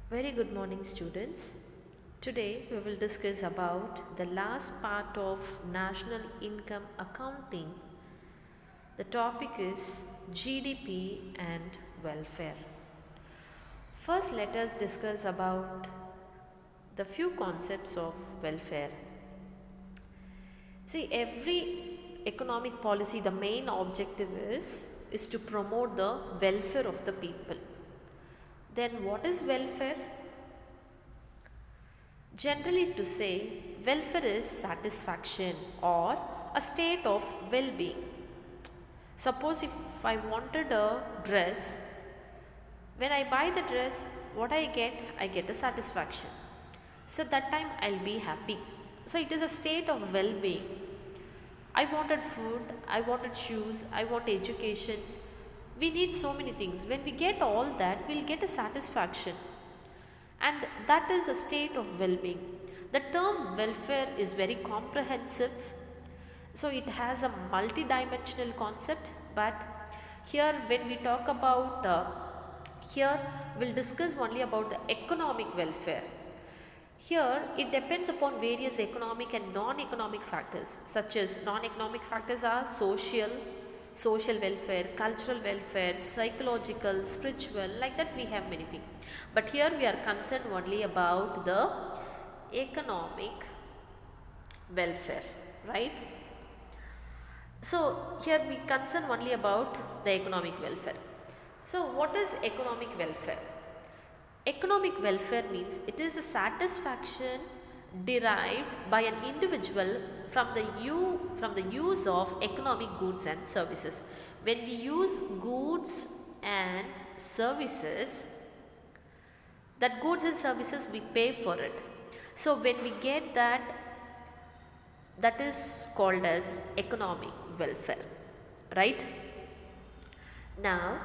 Very good morning, students. Today we will discuss about the last part of national income accounting. The topic is GDP and welfare. First, let us discuss about the few concepts of welfare. See, every economic policy, the main objective is to promote the welfare of the people. Then what is welfare? Generally to say, welfare is satisfaction or a state of well-being. Suppose if I wanted a dress, when I buy the dress, what I get a satisfaction. So that time I'll be happy. So it is a state of well-being. I wanted food, I wanted shoes, I want education. We need so many things. When we get all that, we'll get a satisfaction. And that is a state of well-being. The term welfare is very comprehensive, so it has a multi-dimensional concept, but here when we talk about here we'll discuss only about the economic welfare. Here it depends upon various economic and non-economic factors, such as non-economic factors are social welfare, cultural welfare, psychological, spiritual, like that we have many things. But here we are concerned only about the economic welfare, right? So here we concern only about the economic welfare. So what is economic welfare? Economic welfare means it is a satisfaction derived by an individual from the use of economic goods and services. When we use goods and services, that goods and services we pay for it. So when we get that, that is called as economic welfare, right? Now,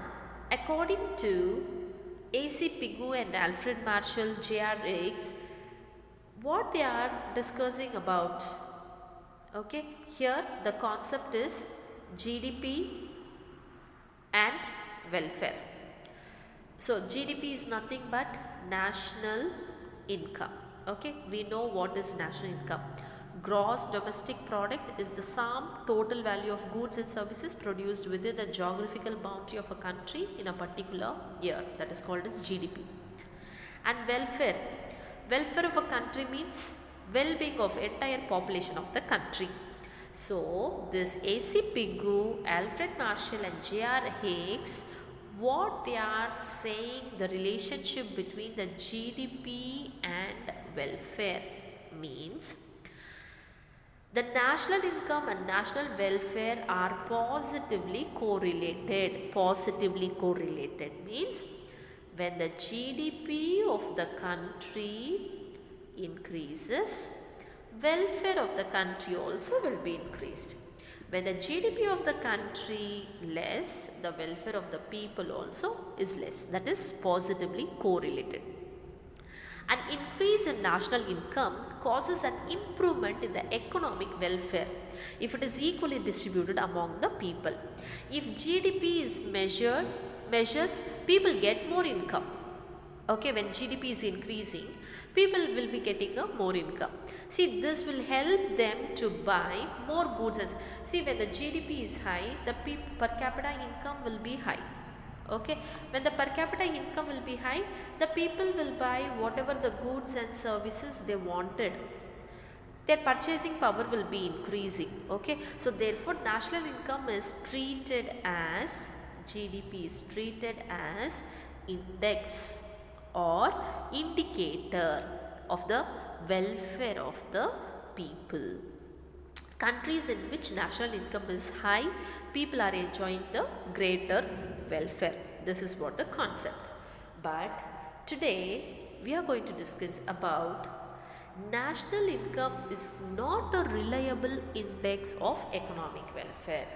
according to A.C. Pigou and Alfred Marshall J.R. Hicks, what they are discussing about, okay, here the concept is GDP and welfare. So GDP is nothing but national income. Okay, we know what is national income. Gross domestic product is the sum total value of goods and services produced within the geographical boundary of a country in a particular year, that is called as GDP. And welfare of a country means well-being of entire population of the country. So this A.C. Pigou, Alfred Marshall and J.R. Hicks, what they are saying, the relationship between the GDP and welfare means the national income and national welfare are positively correlated. Positively correlated means when the GDP of the country increases, welfare of the country also will be increased. When the GDP of the country less, the welfare of the people also is less. That is positively correlated. An increase in national income causes an improvement in the economic welfare if it is equally distributed among the people. If GDP is measures, people get more income. Okay, when GDP is increasing, people will be getting a more income. See, this will help them to buy more goods. See, when the GDP is high, the per capita income will be high. Okay, when the per capita income will be high, the people will buy whatever the goods and services they wanted. Their purchasing power will be increasing. Okay, so therefore national income is treated as, GDP is treated as index or indicator of the welfare of the people. Countries in which national income is high, people are enjoying the greater welfare. This is what the concept. But today we are going to discuss about national income is not a reliable index of economic welfare.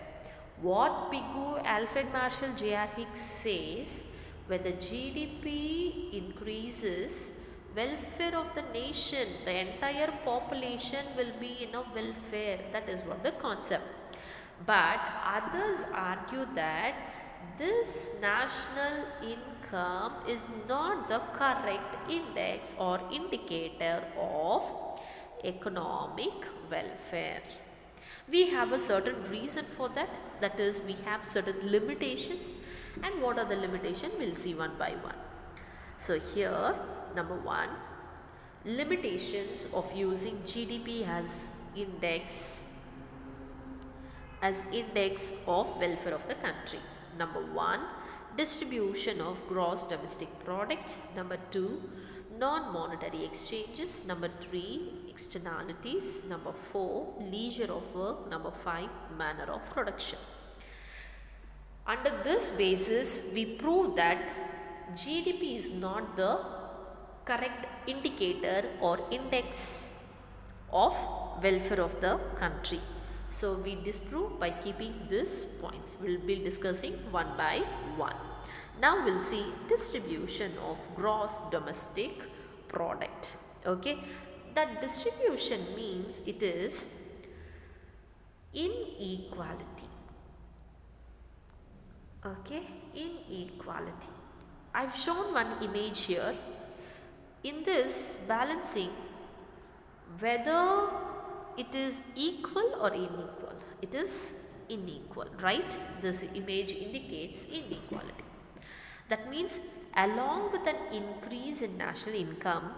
What Pigou, Alfred Marshall, J.R. Hicks says, when the GDP increases, welfare of the nation, the entire population will be in a welfare. That is what the concept. But others argue that this national income income is not the correct index or indicator of economic welfare. We have a certain reason for that, that is we have certain limitations, and what are the limitations we'll see one by one. So here number 1, limitations of using GDP as index of welfare of the country. Number 1, distribution of gross domestic product. Number 2, non-monetary exchanges. Number 3, externalities. Number 4, leisure of work. Number 5, manner of production. Under this basis, we prove that GDP is not the correct indicator or index of welfare of the country. So we disprove by keeping these points. We will be discussing one by one. Now we will see distribution of gross domestic product. Okay, that distribution means it is inequality. Okay, inequality. I have shown one image here. In this balancing, whether it is equal or unequal, it is unequal, right? This image indicates inequality. That means along with an increase in national income,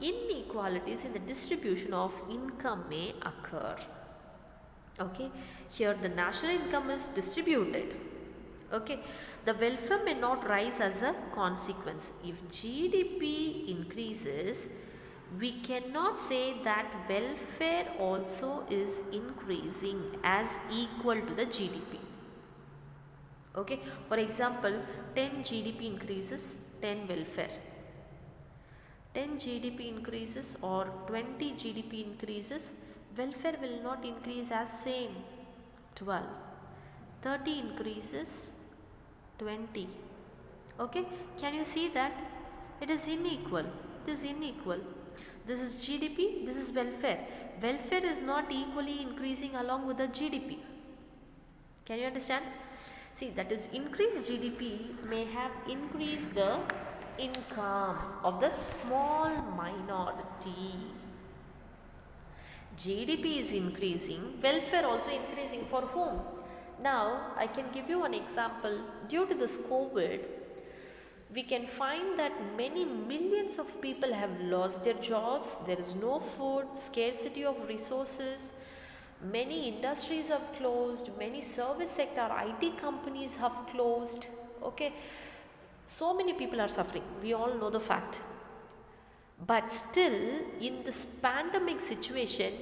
inequalities in the distribution of income may occur. Okay, here the national income is distributed. Okay, the welfare may not rise as a consequence. If GDP increases, we cannot say that welfare also is increasing as equal to the GDP. Okay, for example, 10 GDP increases, 10 welfare. 10 GDP increases or 20 GDP increases, welfare will not increase as same, 12. 30 increases, 20. Okay, can you see that? It is unequal. This is unequal. This is GDP, this is welfare. Welfare is not equally increasing along with the GDP. Can you understand? See, that is increased GDP may have increased the income of the small minority. GDP is increasing, welfare also increasing. For whom? Now, I can give you an example. Due to this COVID, we can find that many millions of people have lost their jobs. There is no food, scarcity of resources. Many industries have closed. Many service sector IT companies have closed. Okay, so many people are suffering. We all know the fact. But still, in this pandemic situation,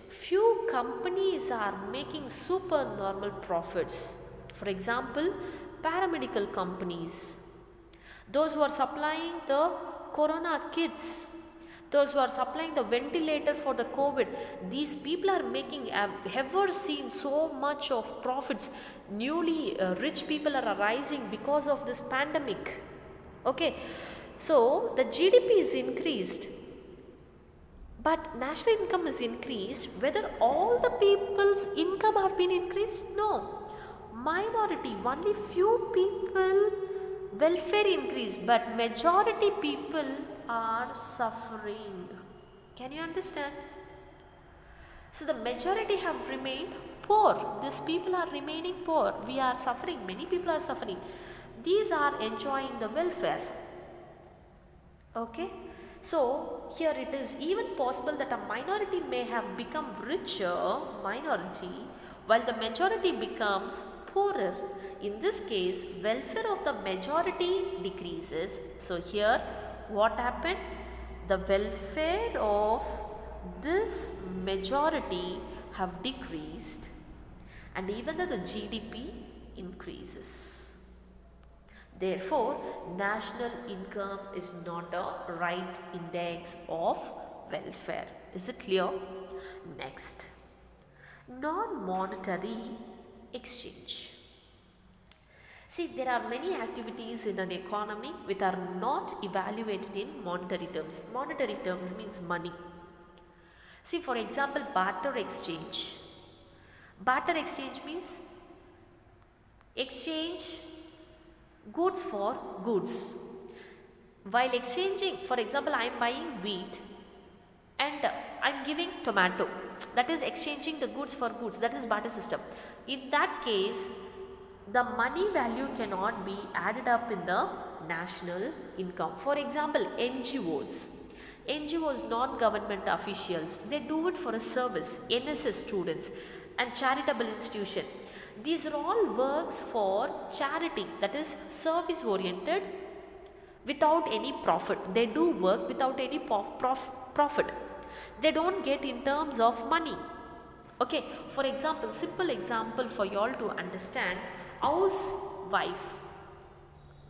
few companies are making super normal profits. For example, paramedical companies. Those who are supplying the corona kits, those who are supplying the ventilator for the COVID, these people are making, have ever seen so much of profits. Newly rich people are arising because of this pandemic. Okay, so the GDP is increased, but national income is increased. Whether all the people's income have been increased? No. Minority, only few people welfare increase, but majority people are suffering. Can you understand? So the majority have remained poor. These people are remaining poor. We are suffering. Many people are suffering. These are enjoying the welfare. Okay. So here it is even possible that a minority may have become richer minority while the majority becomes poorer. In this case, welfare of the majority decreases. So here what happened? The welfare of this majority have decreased, and even though the GDP increases. Therefore, national income is not a right index of welfare. Is it clear? Next, non-monetary exchange. See, there are many activities in an economy which are not evaluated in monetary terms. Monetary terms means money. See, for example, barter exchange. Barter exchange means exchange goods for goods. While exchanging, for example, I am buying wheat and I am giving tomato, that is exchanging the goods for goods, that is barter system. In that case, the money value cannot be added up in the national income. For example, NGOs, non-government officials, they do it for a service, NSS students and charitable institution. These are all works for charity, that is service oriented, without any profit. They do work without any profit. They don't get in terms of money. Okay, for example, simple example for you all to understand, housewife.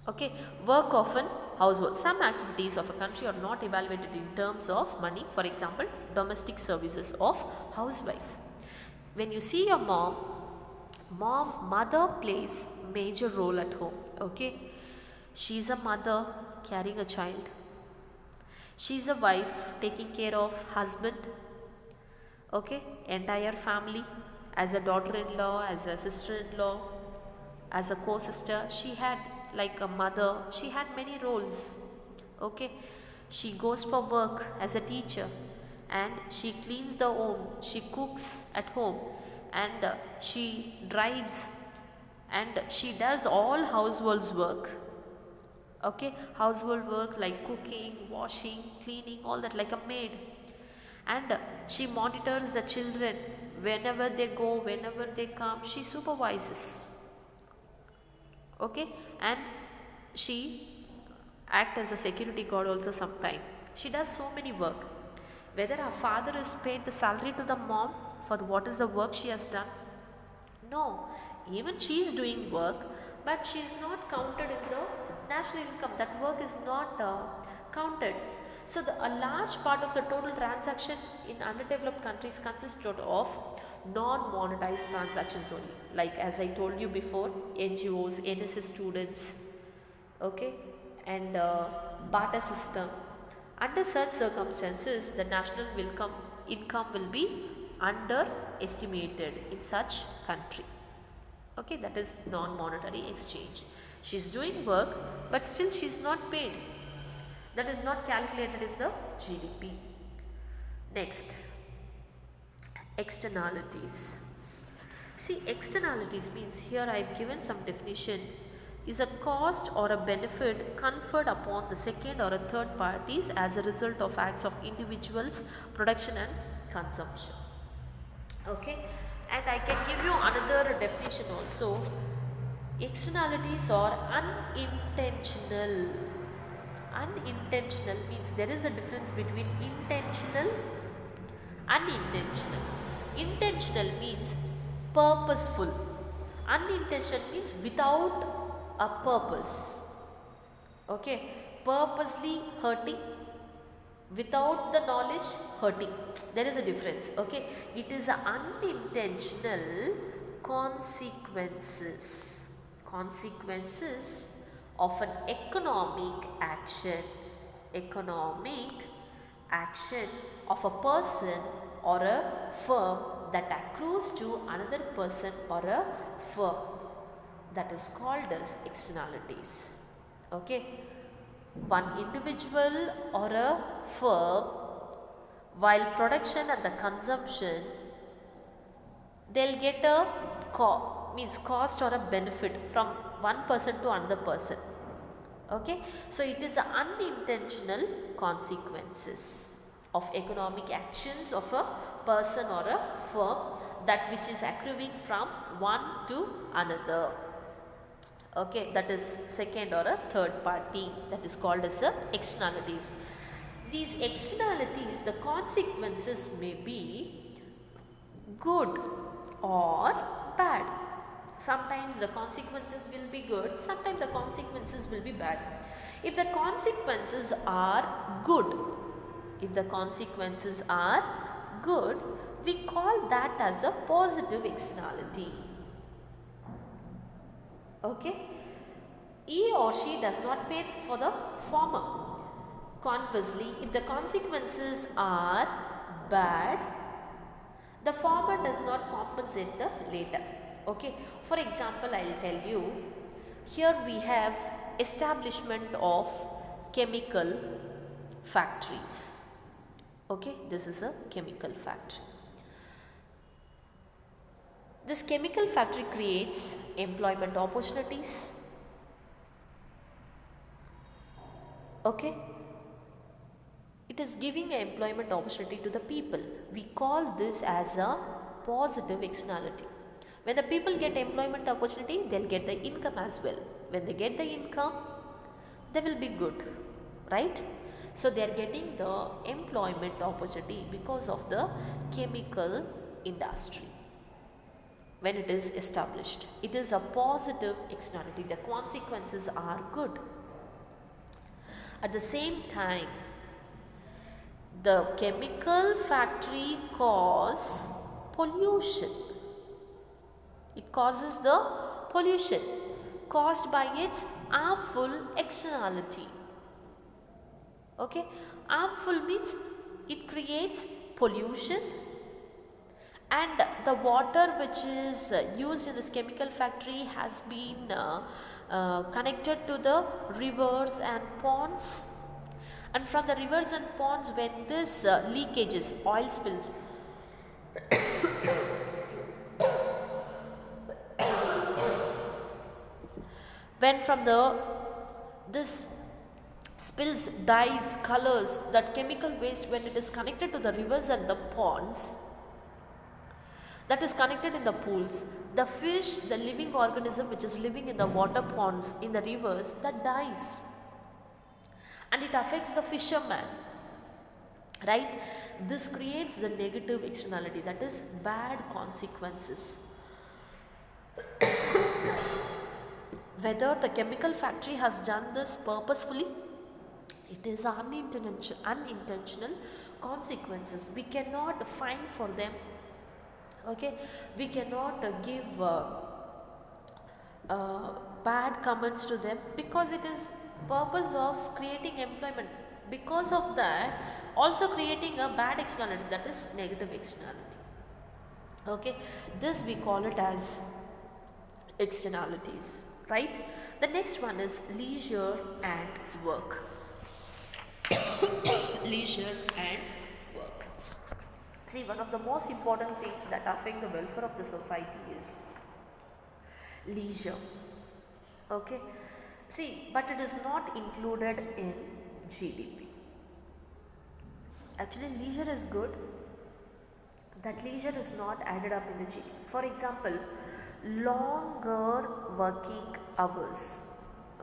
Okay, work of an household. Some activities of a country are not evaluated in terms of money. For example, domestic services of housewife. When you see your mother plays major role at home. Okay, she is a mother carrying a child. She is a wife taking care of husband. Okay, entire family, as a daughter-in-law, as a sister-in-law, as a co-sister. She had like a mother, she had many roles. Okay, she goes for work as a teacher and she cleans the home, she cooks at home, and she drives, and she does all household work. Okay, household work like cooking, washing, cleaning, all that, like a maid. And she monitors the children whenever they go, whenever they come, she supervises. Okay, and she acts as a security guard also sometime. She does so many work. Whether her father is paid the salary to the mom for what is the work she has done? No, even she is doing work, but she is not counted in the national income. That work is not counted. So a large part of the total transaction in underdeveloped countries consists of non-monetized transactions only, like as I told you before, NGOs, NSS students, okay, and barter system. Under such circumstances, the national income will be underestimated in such country. Okay, that is non-monetary exchange. She is doing work, but still she is not paid. That is not calculated in the GDP. Next, externalities. See, externalities means, here I have given some definition, is a cost or a benefit conferred upon the second or a third parties as a result of acts of individuals, production and consumption. Okay, and I can give you another definition also. Externalities are unintentional. Unintentional means there is a difference between intentional and unintentional. Intentional means purposeful. Unintentional means without a purpose. Okay, purposely hurting, without the knowledge hurting. There is a difference. Okay, it is a unintentional consequences of an economic action of a person or a firm that accrues to another person or a firm, that is called as externalities. Okay, one individual or a firm, while production and the consumption, they'll get a cost or a benefit from one person to another person. Okay, so it is the unintentional consequences of economic actions of a person or a firm, that which is accruing from one to another. Okay, that is second or a third party, that is called as the externalities. These externalities, the consequences may be good or bad. Sometimes the consequences will be good, sometimes the consequences will be bad. If the consequences are good, we call that as a positive externality. Okay, he or she does not pay for the former. Conversely, if the consequences are bad, the former does not compensate the later. Okay, for example, I will tell you, here we have establishment of chemical factories. Okay, this is a chemical factory. This chemical factory creates employment opportunities. Okay, it is giving an employment opportunity to the people. We call this as a positive externality. When the people get employment opportunity, they'll get the income as well. When they get the income, they will be good, right? So they are getting the employment opportunity because of the chemical industry. When it is established, it is a positive externality. The consequences are good. At the same time, the chemical factory causes pollution. It causes the pollution caused by its harmful externality. Okay, harmful means it creates pollution, and the water which is used in this chemical factory has been connected to the rivers and ponds, and from the rivers and ponds, when this leakages, oil spills when from this spills, dyes, colors, that chemical waste, when it is connected to the rivers and the ponds, that is connected in the pools, the fish, the living organism which is living in the water ponds, in the rivers, that dies, and it affects the fisherman, right? This creates the negative externality, that is bad consequences. Whether the chemical factory has done this purposefully, it is unintentional consequences. We cannot fine for them. Okay, we cannot give bad comments to them, because it is purpose of creating employment. Because of that, also creating a bad externality, that is negative externality. Okay, this we call it as externalities, right? The next one is leisure and work. Leisure and work. See, one of the most important things that affect the welfare of the society is leisure. Okay, see, but it is not included in GDP. Actually, leisure is good. That leisure is not added up in the GDP. For example, longer working hours.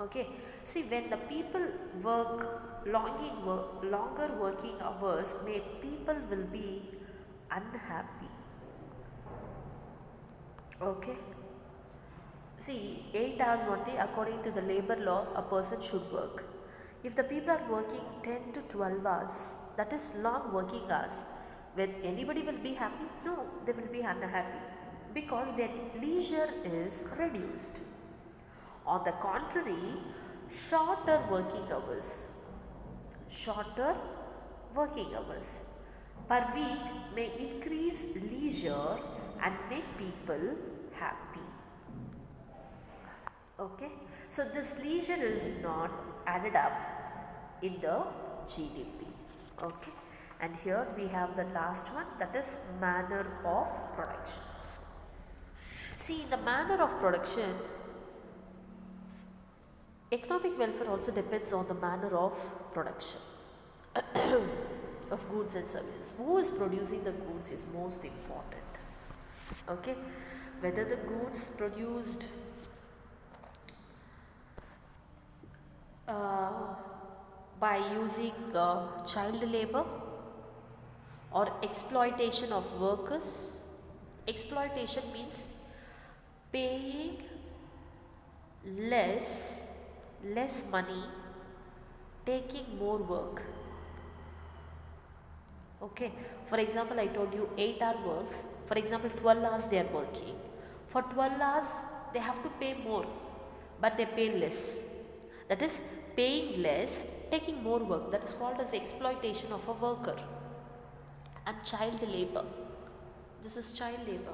Okay, see, when the people work longer working hours, people will be unhappy. Okay, see, 8 hours only according to the labor law a person should work. If the people are working 10 to 12 hours, that is long working hours, when anybody will be happy? No, they will be unhappy, because their leisure is reduced. On the contrary, shorter working hours per week may increase leisure and make people happy. Okay, so this leisure is not added up in the GDP. Okay, and here we have the last one, that is manner of production. See, in the manner of production, economic welfare also depends on the manner of production of goods and services. Who is producing the goods is most important. Okay, whether the goods produced by using child labor or exploitation of workers. Exploitation means paying less money, taking more work. Okay, for example, I told you 8-hour works. For example, 12 hours they are working. For 12 hours they have to pay more, but they pay less. That is paying less, taking more work. That is called as exploitation of a worker. And child labor. This is child labor.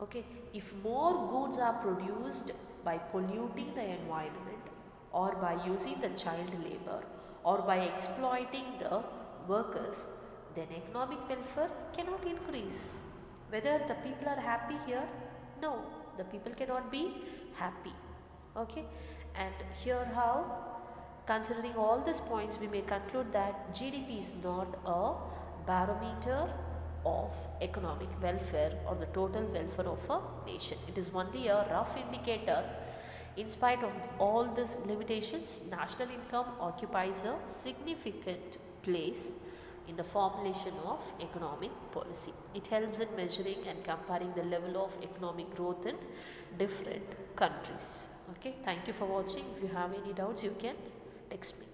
Okay, if more goods are produced by polluting the environment or by using the child labor or by exploiting the workers, then economic welfare cannot increase. Whether the people are happy here? No, the people cannot be happy. Okay, and here how, considering all these points, we may conclude that GDP is not a barometer of economic welfare or the total welfare of a nation. It is only a rough indicator. In spite of all these limitations, national income occupies a significant place in the formulation of economic policy. It helps in measuring and comparing the level of economic growth in different countries. Okay, thank you for watching. If you have any doubts, you can text me.